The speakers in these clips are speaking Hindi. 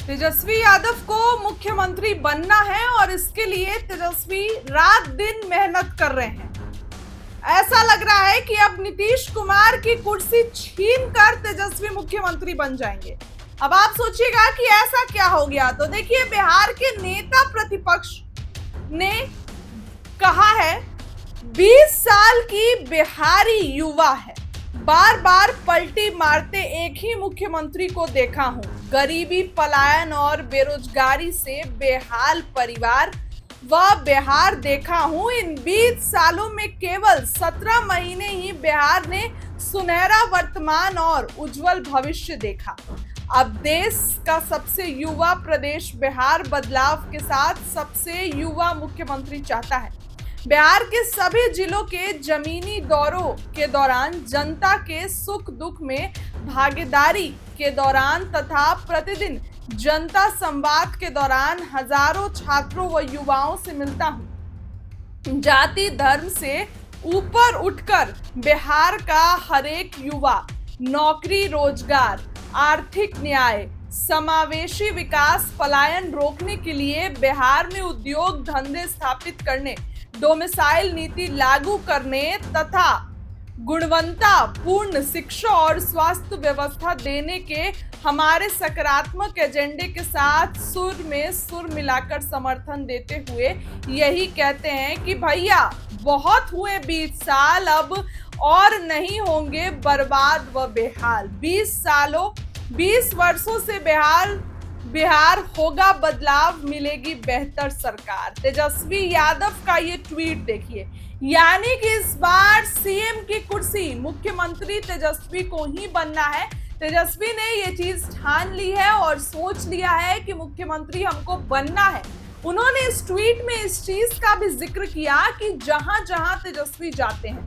तेजस्वी यादव को मुख्यमंत्री बनना है और इसके लिए तेजस्वी रात दिन मेहनत कर रहे हैं। ऐसा लग रहा है कि अब नीतीश कुमार की कुर्सी छीनकर तेजस्वी मुख्यमंत्री बन जाएंगे। अब आप सोचिएगा कि ऐसा क्या हो गया, तो देखिए बिहार के नेता प्रतिपक्ष ने कहा है 20 साल की बिहारी युवा है, बार बार पलटी मारते एक ही मुख्यमंत्री को देखा हूं। गरीबी, पलायन और बेरोजगारी से बेहाल परिवार व बिहार देखा हूं। इन 20 सालों में केवल 17 महीने ही बिहार ने सुनहरा वर्तमान और उज्जवल भविष्य देखा। अब देश का सबसे युवा प्रदेश बिहार बदलाव के साथ सबसे युवा मुख्यमंत्री चाहता है। बिहार के सभी जिलों के जमीनी दौरों के दौरान जनता के सुख दुख में भागीदारी के दौरान तथा प्रतिदिन जनता संवाद के दौरान हजारों छात्रों व युवाओं से मिलता हूं। जाति धर्म से ऊपर उठकर बिहार का हरेक युवा नौकरी, रोजगार, आर्थिक न्याय, समावेशी विकास, पलायन रोकने के लिए बिहार में उद्योग धंधे स्थापित करने, डोमिसाइल नीति लागू करने तथा गुणवत्ता पूर्ण शिक्षा और स्वास्थ्य व्यवस्था देने के हमारे सकारात्मक एजेंडे के साथ सुर में सुर मिलाकर समर्थन देते हुए यही कहते हैं कि भैया बहुत हुए 20 साल, अब और नहीं होंगे बर्बाद व बेहाल। 20 वर्षों से बिहार होगा बदलाव, मिलेगी बेहतर सरकार। तेजस्वी यादव का ये ट्वीट देखिए, यानी कि इस बार सीएम की कुर्सी मुख्यमंत्री तेजस्वी को ही बनना है। तेजस्वी ने ये चीज ठान ली है और सोच लिया है कि मुख्यमंत्री हमको बनना है। उन्होंने इस ट्वीट में इस चीज का भी जिक्र किया कि जहां जहां तेजस्वी जाते हैं,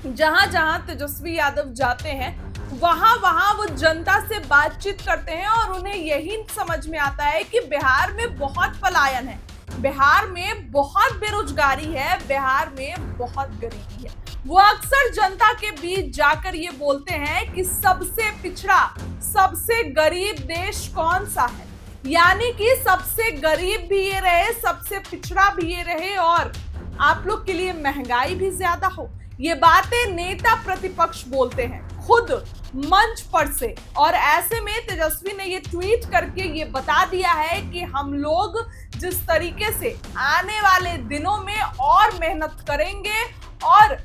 जहां जहां तेजस्वी यादव जाते हैं, वहां वहां वो जनता से बातचीत करते हैं और उन्हें यही समझ में आता है कि बिहार में बहुत पलायन है, बिहार में बहुत बेरोजगारी है, बिहार में बहुत गरीबी है। वो अक्सर जनता के बीच जाकर ये बोलते हैं कि सबसे पिछड़ा, सबसे गरीब देश कौन सा है, यानी कि सबसे गरीब भी ये रहे, सबसे पिछड़ा भी ये रहे और आप लोग के लिए महंगाई भी ज्यादा हो। ये बातें नेता प्रतिपक्ष बोलते हैं खुद मंच पर से, और ऐसे में तेजस्वी ने ये ट्वीट करके ये बता दिया है कि हम लोग जिस तरीके से आने वाले दिनों में और मेहनत करेंगे और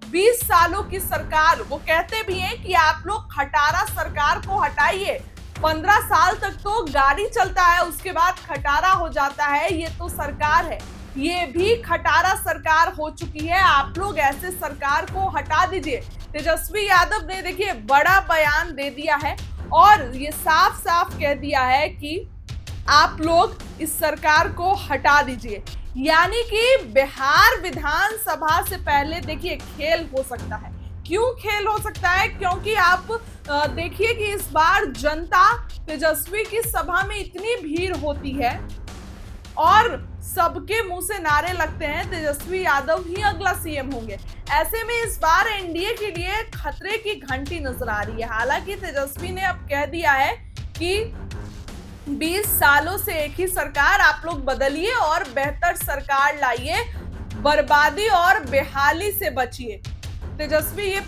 20 सालों की सरकार, वो कहते भी हैं कि आप लोग खटारा सरकार को हटाइए। 15 साल तक तो गाड़ी चलता है, उसके बाद खटारा हो जाता है, ये तो सरकार है, ये भी खटारा सरकार हो चुकी है, आप लोग ऐसे सरकार को हटा दीजिए। तेजस्वी यादव ने देखिए बड़ा बयान दे दिया है और ये साफ साफ कह दिया है कि आप लोग इस सरकार को हटा दीजिए। यानी कि बिहार विधानसभा से पहले देखिए खेल हो सकता है। क्यों खेल हो सकता है? क्योंकि आप देखिए कि इस बार जनता तेजस्वी की सभा में इतनी भीड़ होती है और सबके मुंह से नारे लगते हैं तेजस्वी यादव ही अगला सीएम होंगे। ऐसे में इस बार एनडीए के लिए खतरे की घंटी नजर आ रही है। हालांकि तेजस्वी ने अब कह दिया है कि 20 सालों से एक ही सरकार, आप लोग बदलिए और बेहतर सरकार लाइए, बर्बादी और बेहाली से बचिए। तेजस्वी ये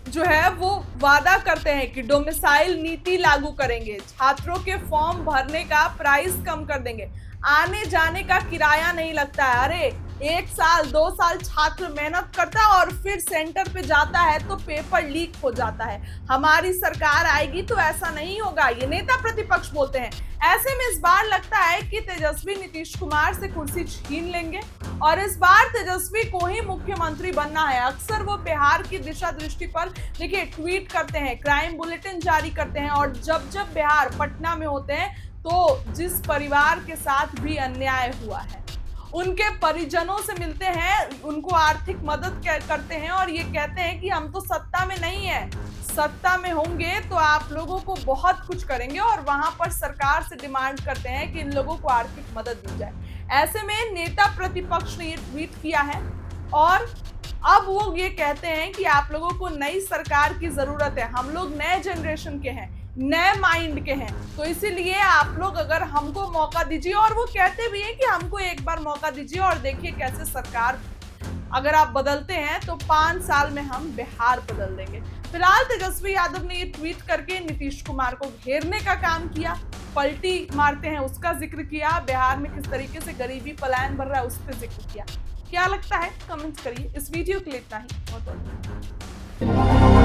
जो है वो वादा करते हैं कि डोमिसाइल नीति लागू करेंगे, छात्रों के फॉर्म भरने का प्राइस कम कर देंगे, आने जाने का किराया नहीं लगता है। अरे 1 साल 2 साल छात्र मेहनत करता है और फिर सेंटर पे जाता है तो पेपर लीक हो जाता है। हमारी सरकार आएगी तो ऐसा नहीं होगा, ये नेता प्रतिपक्ष बोलते हैं। ऐसे में इस बार लगता है कि तेजस्वी नीतीश कुमार से कुर्सी छीन लेंगे और इस बार तेजस्वी को ही मुख्यमंत्री बनना है। अक्सर वो बिहार की दिशा दृष्टि पर देखिए ट्वीट करते हैं, क्राइम बुलेटिन जारी करते हैं और जब जब बिहार पटना में होते हैं तो जिस परिवार के साथ भी अन्याय हुआ है उनके परिजनों से मिलते हैं, उनको आर्थिक मदद करते हैं और ये कहते हैं कि हम तो सत्ता में नहीं है, सत्ता में होंगे तो आप लोगों को बहुत कुछ करेंगे और वहां पर सरकार से डिमांड करते हैं कि इन लोगों को आर्थिक मदद दी जाए। ऐसे में नेता प्रतिपक्ष ने ये ट्वीट किया है और अब वो ये कहते हैं कि आप लोगों को नई सरकार की जरूरत है, हम लोग नए जनरेशन के हैं, नए माइंड के हैं। तो इसीलिए आप लोग अगर हमको मौका दीजिए, और वो कहते भी हैं कि हमको एक बार मौका दीजिए और देखिए कैसे सरकार, अगर आप बदलते हैं तो 5 साल में हम बिहार बदल देंगे। फिलहाल तेजस्वी यादव ने ये ट्वीट करके नीतीश कुमार को घेरने का काम किया, पलटी मारते हैं उसका जिक्र किया, बिहार में किस तरीके से गरीबी पलायन बढ़ रहा है उस पर जिक्र किया। क्या लगता है कमेंट करिए। इस वीडियो के लिए इतना ही। बहुत बहुत